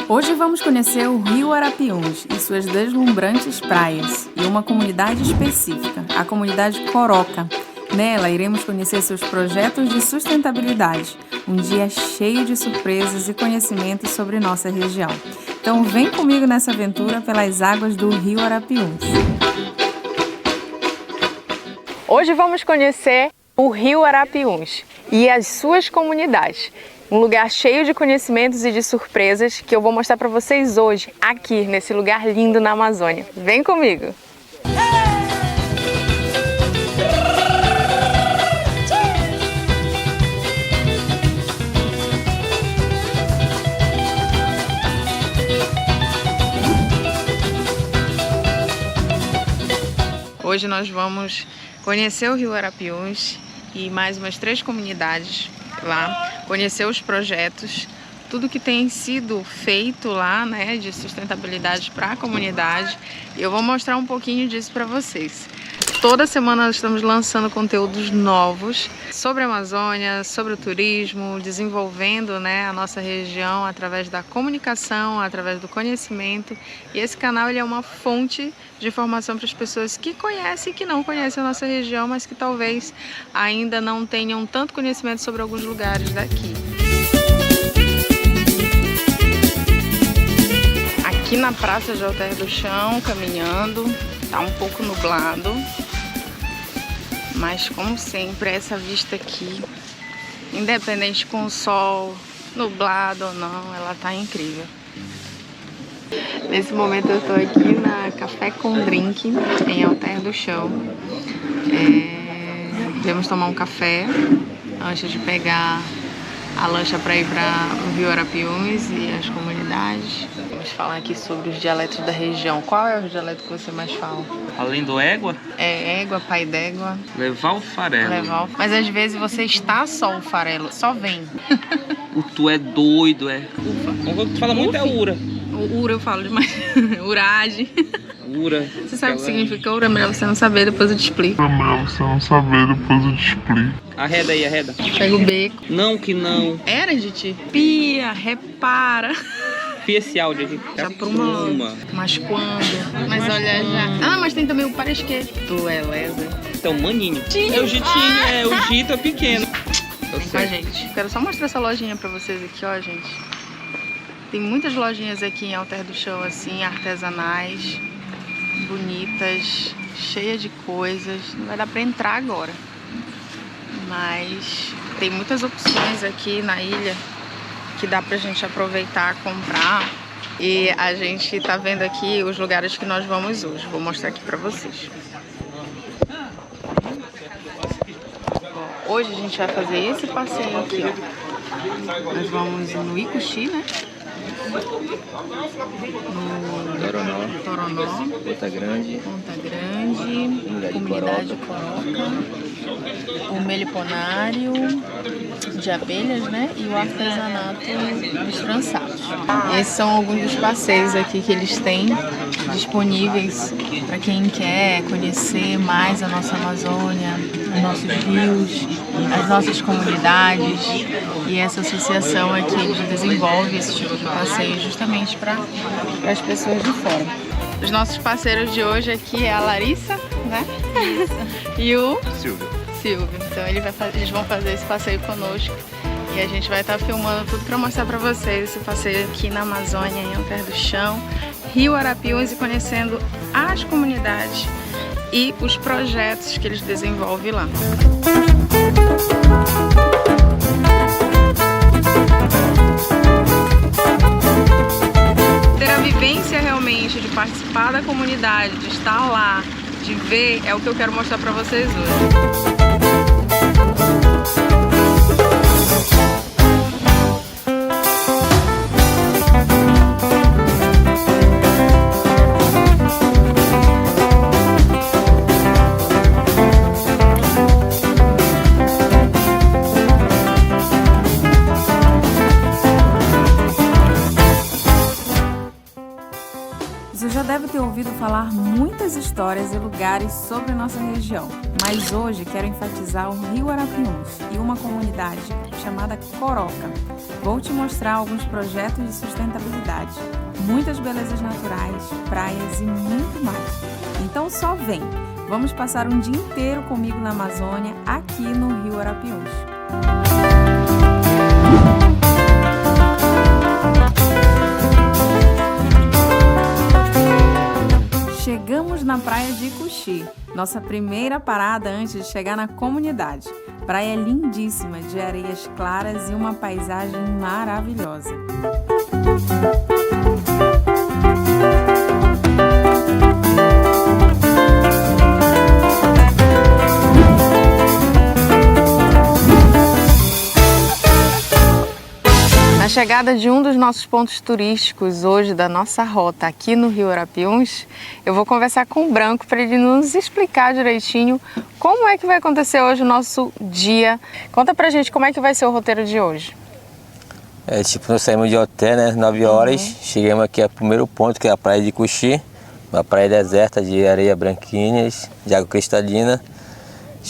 Hoje vamos conhecer o Rio Arapiuns e suas deslumbrantes praias e uma comunidade específica, a comunidade Coroca. Nela, iremos conhecer seus projetos de sustentabilidade, um dia cheio de surpresas e conhecimentos sobre nossa região. Então vem comigo nessa aventura pelas águas do Rio Arapiuns. Hoje vamos conhecer o Rio Arapiuns e as suas comunidades. Um lugar cheio de conhecimentos e de surpresas que eu vou mostrar para vocês hoje, aqui nesse lugar lindo na Amazônia. Vem comigo! Hoje nós vamos conhecer o Rio Arapiuns e mais umas 3 comunidades lá, conhecer os projetos, tudo que tem sido feito lá, né, de sustentabilidade para a comunidade. E eu vou mostrar um pouquinho disso para vocês. Toda semana nós estamos lançando conteúdos novos sobre a Amazônia, sobre o turismo, desenvolvendo, né, a nossa região através da comunicação, através do conhecimento. E esse canal ele é uma fonte de informação para as pessoas que conhecem e que não conhecem a nossa região, mas que talvez ainda não tenham tanto conhecimento sobre alguns lugares daqui. Aqui na Praça de Alter do Chão, caminhando, tá um pouco nublado, mas como sempre essa vista aqui, independente com o sol, nublado ou não, ela tá incrível. Nesse momento eu tô aqui na Café com Drink, em Alter do Chão. Devemos tomar um café antes de pegar a lancha para ir para o Rio Arapiuns e as comunidades. Vamos falar aqui sobre os dialetos da região. Qual é o dialeto que você mais fala? Além do égua? É égua, pai d'égua. Levar o farelo. Mas às vezes você está só o farelo, só vem. O tu é doido, é. Ufa. Tu fala muito é ura. O ura eu falo demais. Uragem. Ura. Você sabe o que significa ura? É melhor você não saber, depois eu te explico. Arreda aí, arreda. Pega o beco. Não que não. Era, gente? Pia, repara. Pia esse áudio aqui. Já por uma. Mas quando? Mas olha já. Ah, mas tem também o para esquerdo. Tu é lesa. Então, maninho. É o Gitinho, o Gito é pequeno. Vem com a gente. Quero só mostrar essa lojinha pra vocês aqui, ó, gente. Tem muitas lojinhas aqui em Alter do Chão, assim, artesanais, bonitas, cheias de coisas. Não vai dar pra entrar agora, mas tem muitas opções aqui na ilha que dá pra gente aproveitar, comprar. E a gente tá vendo aqui os lugares que nós vamos hoje. Vou mostrar aqui pra vocês. Hoje a gente vai fazer esse passeio aqui, ó. Nós vamos no Icuxi, né? No Toronó, Ponta Grande, Comunidade Coroca, o Meliponário de abelhas, né? E o artesanato dos trançados. Esses são alguns dos passeios aqui que eles têm disponíveis para quem quer conhecer mais a nossa Amazônia, os nossos rios, as nossas comunidades. E essa associação aqui desenvolve esse tipo de passeio justamente para as pessoas de fora. Os nossos parceiros de hoje aqui é a Larissa, né? E o Silvio. Então eles vão fazer esse passeio conosco e a gente vai estar filmando tudo para mostrar para vocês esse passeio aqui na Amazônia, em Alter do Chão, Rio Arapiuns, e conhecendo as comunidades e os projetos que eles desenvolvem lá. Ter a vivência realmente de participar da comunidade, de estar lá, de ver, é o que eu quero mostrar para vocês hoje. ouvido falar muitas histórias e lugares sobre nossa região, mas hoje quero enfatizar o Rio Arapiuns e uma comunidade chamada Coroca. Vou te mostrar alguns projetos de sustentabilidade, muitas belezas naturais, praias e muito mais. Então só vem! Vamos passar um dia inteiro comigo na Amazônia, aqui no Rio Arapiuns. Chegamos na praia de Icuxi, nossa primeira parada antes de chegar na comunidade. Praia lindíssima, de areias claras e uma paisagem maravilhosa. Na chegada de um dos nossos pontos turísticos hoje da nossa rota aqui no Rio Arapiuns, eu vou conversar com o Branco para ele nos explicar direitinho como é que vai acontecer hoje o nosso dia. Conta pra gente como é que vai ser o roteiro de hoje. Nós saímos de hotel, né, 9 horas, chegamos aqui ao primeiro ponto, que é a praia de Icuxi, uma praia deserta de areia branquinhas, de água cristalina.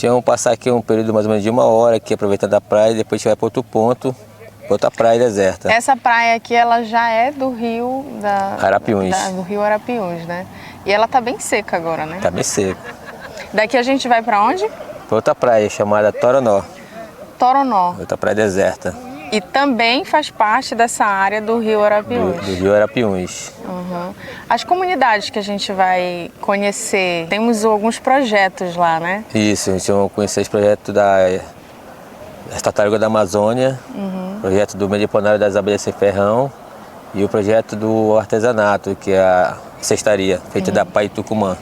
Vamos passar aqui um período mais ou menos de 1 hora aqui aproveitando a praia, e depois a gente vai para outro ponto, outra praia deserta. Essa praia aqui, ela já é do rio Arapiuns. Do Rio Arapiuns, né? E ela tá bem seca agora, né? Tá bem seco. Daqui a gente vai para onde? Para outra praia chamada Toronó. Toronó. Outra praia deserta. E também faz parte dessa área do Rio Arapiuns. Do Rio Arapiuns. Uhum. As comunidades que a gente vai conhecer, temos alguns projetos lá, né? Isso, a gente vai conhecer os projetos das tartarugas da Amazônia, projeto do Meliponário das Abelhas Sem Ferrão e o projeto do artesanato, que é a cestaria, feita da Pai Tucumã.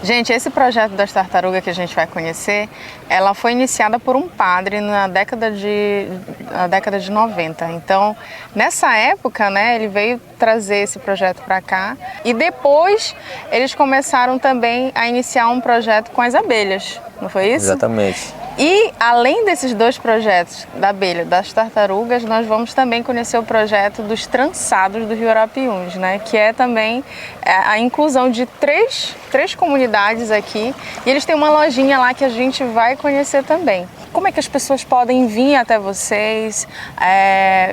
Gente, esse projeto das tartarugas que a gente vai conhecer, ela foi iniciada por um padre na década de 90. Então, nessa época, né, ele veio trazer esse projeto para cá e depois eles começaram também a iniciar um projeto com as abelhas, não foi isso? Exatamente. E além desses dois projetos, da abelha, das tartarugas, nós vamos também conhecer o projeto dos trançados do Rio Arapiuns, né? Que é também a inclusão de três comunidades aqui. E eles têm uma lojinha lá que a gente vai conhecer também. Como é que as pessoas podem vir até vocês,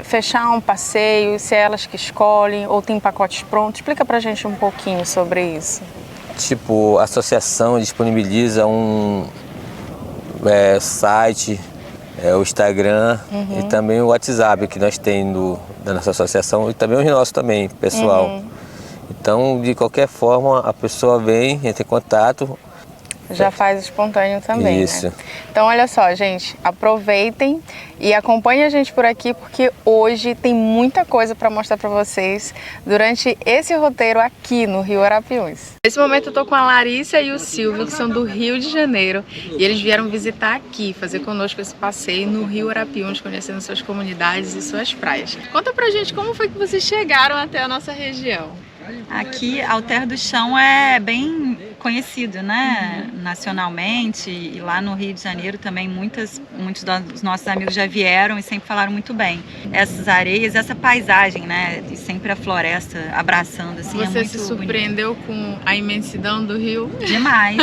fechar um passeio, se é elas que escolhem ou tem pacotes prontos? Explica pra gente um pouquinho sobre isso. A associação disponibiliza um site, o Instagram e também o WhatsApp que nós temos da nossa associação e também os nossos também, pessoal. Então, de qualquer forma, a pessoa vem, entra em contato. Já faz espontâneo também, isso. Né? Então, olha só, gente, aproveitem e acompanhem a gente por aqui, porque hoje tem muita coisa para mostrar para vocês durante esse roteiro aqui no Rio Arapiuns. Nesse momento eu tô com a Larissa e o Silvio, que são do Rio de Janeiro, e eles vieram visitar aqui, fazer conosco esse passeio no Rio Arapiuns, conhecendo suas comunidades e suas praias. Conta pra gente como foi que vocês chegaram até a nossa região. Aqui, Alter do Chão é bem conhecido, né, nacionalmente, e lá no Rio de Janeiro também muitos dos nossos amigos já vieram e sempre falaram muito bem. Essas areias, essa paisagem, né, e sempre a floresta abraçando, assim, Você é muito se surpreendeu bonito. com a imensidão do rio? Demais,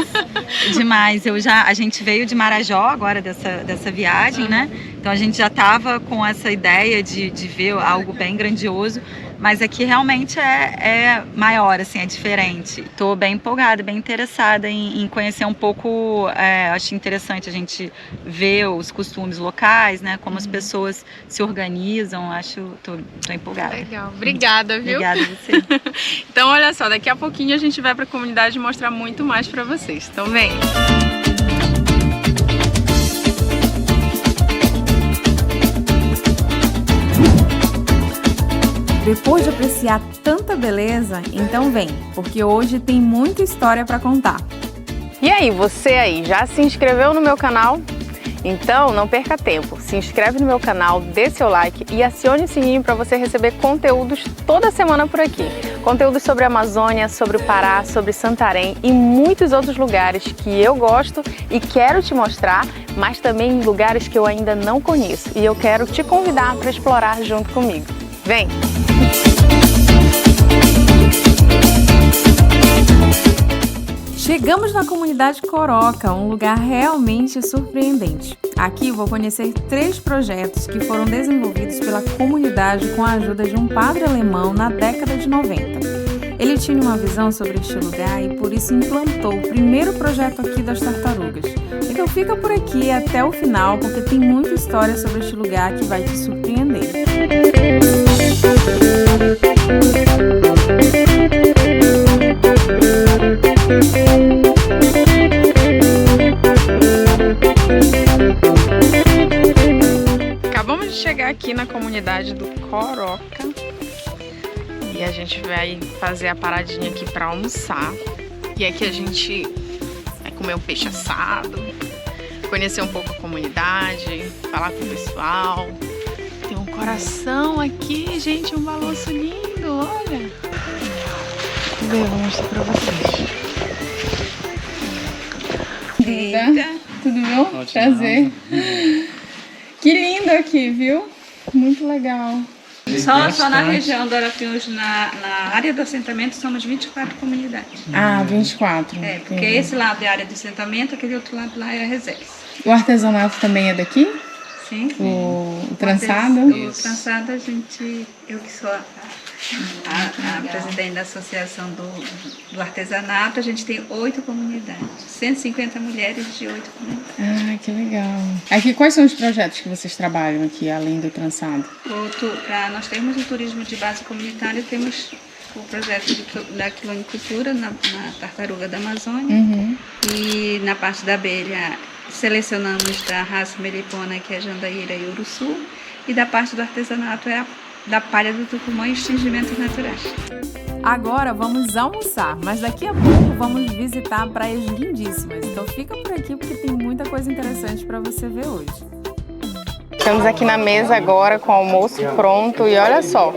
demais. A gente veio de Marajó agora dessa viagem, né, então a gente já estava com essa ideia de ver algo bem grandioso. Mas aqui realmente é maior, assim, é diferente. Estou bem empolgada, bem interessada em conhecer um pouco. Acho interessante a gente ver os costumes locais, né? Como as pessoas se organizam. Tô empolgada. Legal, obrigada, viu? Obrigada a você. Então, olha só, daqui a pouquinho a gente vai para a comunidade mostrar muito mais para vocês. Então, vem! Depois de apreciar tanta beleza, então vem, porque hoje tem muita história para contar. E aí, você aí, já se inscreveu no meu canal? Então não perca tempo, se inscreve no meu canal, dê seu like e acione o sininho para você receber conteúdos toda semana por aqui. Conteúdos sobre a Amazônia, sobre o Pará, sobre Santarém e muitos outros lugares que eu gosto e quero te mostrar, mas também lugares que eu ainda não conheço e eu quero te convidar para explorar junto comigo. Vem! Chegamos na comunidade Coroca, um lugar realmente surpreendente. Aqui vou conhecer 3 projetos que foram desenvolvidos pela comunidade com a ajuda de um padre alemão na década de 90. Ele tinha uma visão sobre este lugar e por isso implantou o primeiro projeto aqui das tartarugas. Então fica por aqui até o final, porque tem muita história sobre este lugar que vai te surpreender. Acabamos de chegar aqui na comunidade do Coroca e a gente vai fazer a paradinha aqui para almoçar. E aqui a gente vai comer um peixe assado, conhecer um pouco a comunidade, falar com o pessoal. Tem um coração aqui, gente, um balanço lindo, olha. Vou mostrar pra vocês. Eita. Tudo bom? Prazer. Que lindo aqui, viu? Muito legal. Só na região do Arapiuns, na área do assentamento, somos 24 comunidades. Ah, 24. É, porque esse lado é a área de assentamento, aquele outro lado lá é a reserva. O artesanato também é daqui? Sim. O trançado? O trançado, eu que sou a presidente da associação do artesanato, a gente tem 8 comunidades, 150 mulheres de 8 comunidades. Ah, que legal. Aqui, quais são os projetos que vocês trabalham aqui, além do trançado? Nós temos o turismo de base comunitária, temos o projeto da quilonicultura na tartaruga da Amazônia. Uhum. E na parte da abelha selecionamos da raça melipona, que é a Jandaíra e Uruçu, e da parte do artesanato é da palha do tucumã e os tingimentos naturais. Agora vamos almoçar, mas daqui a pouco vamos visitar praias lindíssimas. Então fica por aqui porque tem muita coisa interessante para você ver hoje. Estamos aqui na mesa agora com o almoço pronto e olha só,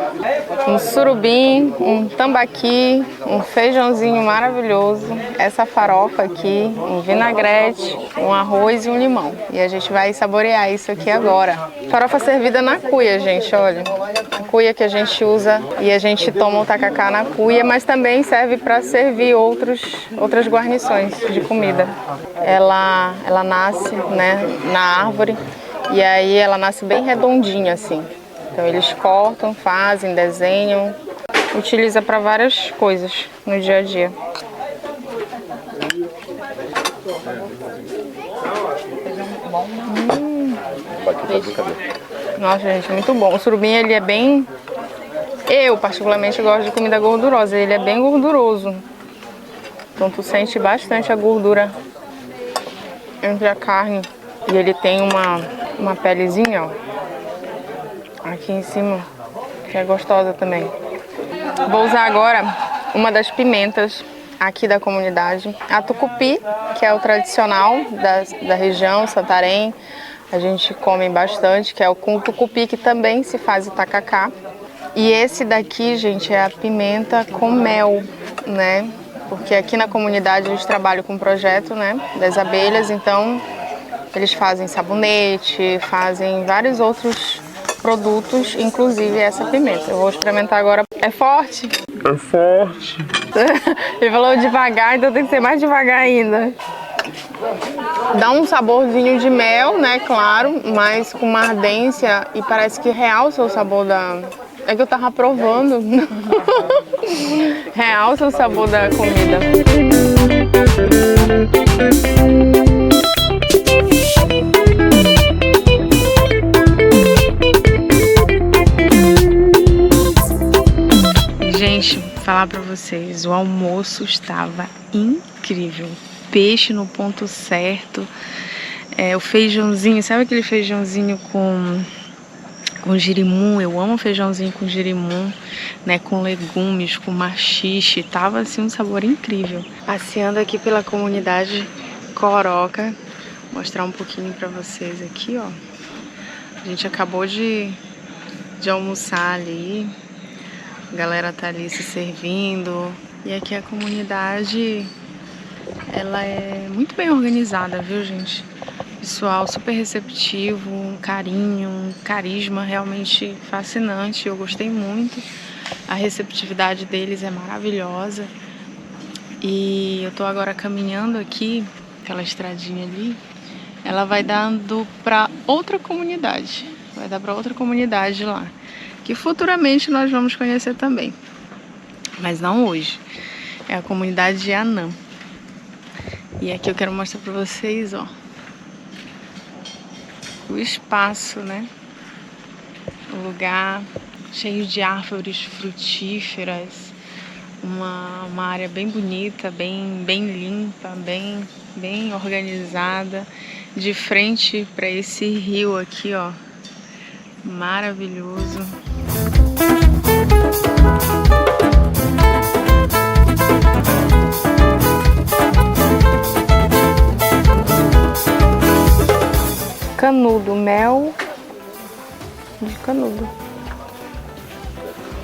um surubim, um tambaqui, um feijãozinho maravilhoso, essa farofa aqui, um vinagrete, um arroz e um limão. E a gente vai saborear isso aqui agora. Farofa servida na cuia, gente, olha. A cuia que a gente usa e a gente toma o tacacá na cuia, mas também serve para servir outras guarnições de comida. Ela nasce, né, na árvore. E aí ela nasce bem redondinha assim. Então eles cortam, fazem, desenham, utiliza para várias coisas no dia a dia. Nossa, gente, muito bom. O surubim, ele é bem... Eu particularmente gosto de comida gordurosa, ele é bem gorduroso. Então tu sente bastante a gordura entre a carne. E ele tem uma pelezinha, ó, aqui em cima, que é gostosa também. Vou usar agora uma das pimentas aqui da comunidade, a tucupi, que é o tradicional da região, Santarém. A gente come bastante, que é o com tucupi, que também se faz o tacacá. E esse daqui, gente, é a pimenta com mel, né? Porque aqui na comunidade a gente trabalha com um projeto, né, das abelhas, então... Eles fazem sabonete, fazem vários outros produtos, inclusive essa pimenta. Eu vou experimentar agora. É forte? É forte. Ele falou devagar, então tem que ser mais devagar ainda. Dá um saborzinho de mel, né, claro, mas com uma ardência e parece que realça o sabor da... É que eu tava provando. Realça o sabor da comida. Gente, falar pra vocês, o almoço estava incrível. Peixe no ponto certo, o feijãozinho, sabe aquele feijãozinho com girimum? Eu amo feijãozinho com girimum, né, com legumes, com maxixe, tava assim um sabor incrível. Passeando aqui pela comunidade Coroca, mostrar um pouquinho pra vocês aqui, ó. A gente acabou de almoçar ali. A galera tá ali se servindo. E aqui a comunidade, ela é muito bem organizada, viu, gente? Pessoal super receptivo, um carinho, um carisma realmente fascinante. Eu gostei muito. A receptividade deles é maravilhosa. E eu tô agora caminhando aqui, aquela estradinha ali, ela vai dando para outra comunidade. Vai dar para outra comunidade lá, que futuramente nós vamos conhecer também. Mas não hoje. É a comunidade de Anã. E aqui eu quero mostrar para vocês, ó, o espaço, né? O lugar cheio de árvores frutíferas. Uma área bem bonita, bem limpa, bem organizada, de frente para esse rio aqui, ó, maravilhoso. Canudo, mel de canudo,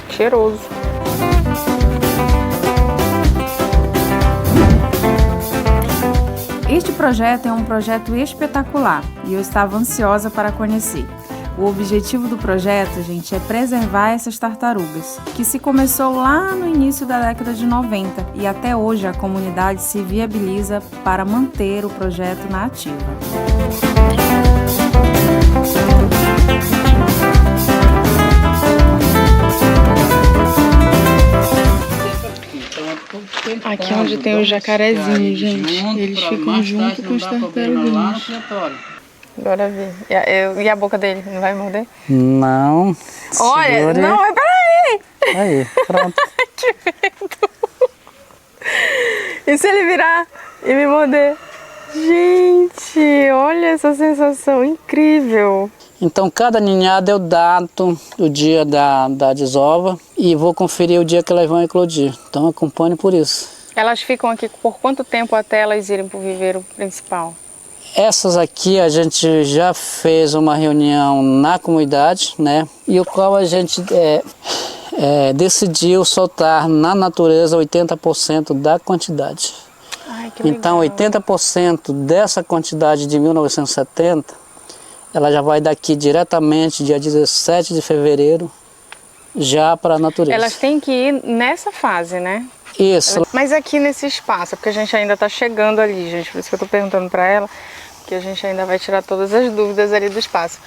cheiroso. Este projeto é um projeto espetacular e eu estava ansiosa para conhecer. O objetivo do projeto, gente, é preservar essas tartarugas, que se começou lá no início da década de 90 e até hoje a comunidade se viabiliza para manter o projeto na ativa. Aqui onde tem o jacarezinho, gente, eles ficam junto com os tartaruguinhos. Bora ver. E a boca dele, não vai morder? Não. Olha, segure. não, mas peraí! Aí, pronto. Que medo! E se ele virar e me morder? Gente, olha essa sensação incrível! Então, cada ninhada eu dato o dia da desova e vou conferir o dia que elas vão eclodir. Então, acompanhe por isso. Elas ficam aqui por quanto tempo até elas irem para o viveiro principal? Essas aqui a gente já fez uma reunião na comunidade, né? E o qual a gente decidiu soltar na natureza 80% da quantidade. Ai, que legal. Então, 80% dessa quantidade de 1970, ela já vai daqui diretamente, dia 17 de fevereiro, já para a natureza. Elas têm que ir nessa fase, né? Isso. Mas aqui nesse espaço, porque a gente ainda está chegando ali, gente, por isso que eu estou perguntando para ela, que a gente ainda vai tirar todas as dúvidas ali do espaço.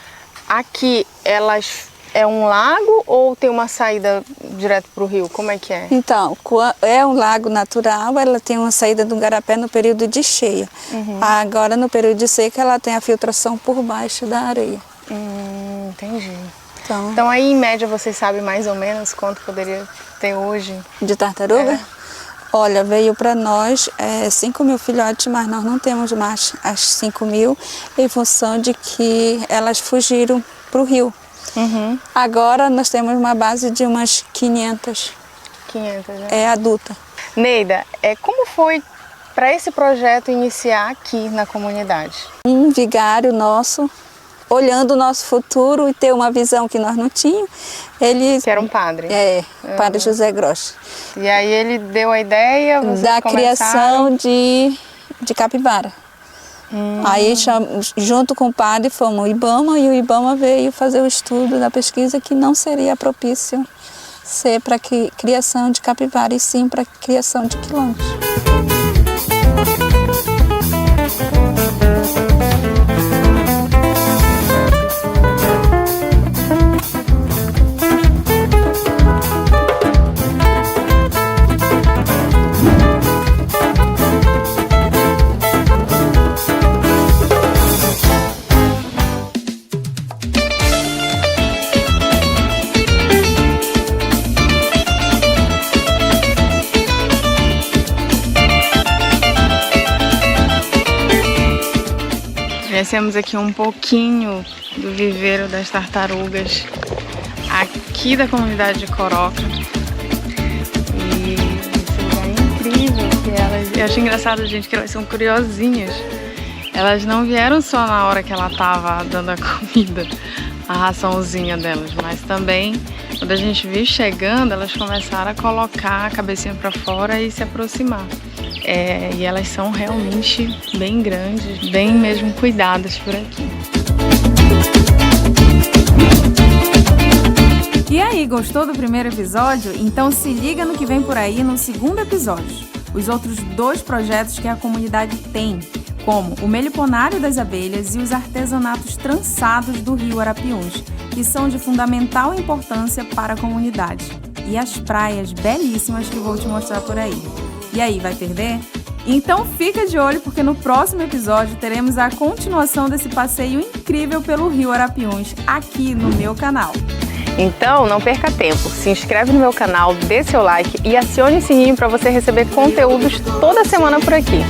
Aqui, elas é um lago ou tem uma saída direto para o rio? Como é que é? Então, é um lago natural, ela tem uma saída do Garapé no período de cheia. Agora, no período de seca, ela tem a filtração por baixo da areia. Entendi. Então, aí, em média, vocês sabem mais ou menos quanto poderia ter hoje? de tartaruga? Olha, veio para nós 5.000 filhotes, mas nós não temos mais as 5.000 em função de que elas fugiram para o rio. Agora nós temos uma base de umas 500. 500, né? É adulta. Neida, como foi para esse projeto iniciar aqui na comunidade? Um vigário nosso, olhando o nosso futuro e ter uma visão que nós não tínhamos, ele... Que era um padre? Padre José Grosch. E aí ele deu a ideia, vocês da começaram... criação de capivara. Aí, junto com o padre, fomos ao IBAMA e o IBAMA veio fazer o estudo da pesquisa que não seria propício ser para criação de capivara, e sim para criação de quilombos. Conhecemos aqui um pouquinho do viveiro das tartarugas aqui da comunidade de Coroca. E esse lugar é incrível, que elas... Eu acho engraçado, gente, que elas são curiosinhas. Elas não vieram só na hora que ela estava dando a comida, a raçãozinha delas, mas também quando a gente viu chegando, elas começaram a colocar a cabecinha para fora e se aproximar. E elas são realmente bem grandes, bem mesmo cuidadas por aqui. E aí, gostou do primeiro episódio? Então se liga no que vem por aí no segundo episódio. os outros 2 projetos que a comunidade tem, como o Meliponário das Abelhas e os artesanatos trançados do Rio Arapiuns, que são de fundamental importância para a comunidade. E as praias belíssimas que vou te mostrar por aí. E aí, vai perder? Então fica de olho, porque no próximo episódio teremos a continuação desse passeio incrível pelo Rio Arapiuns, aqui no meu canal. Então não perca tempo, se inscreve no meu canal, dê seu like e acione o sininho para você receber conteúdos toda semana por aqui.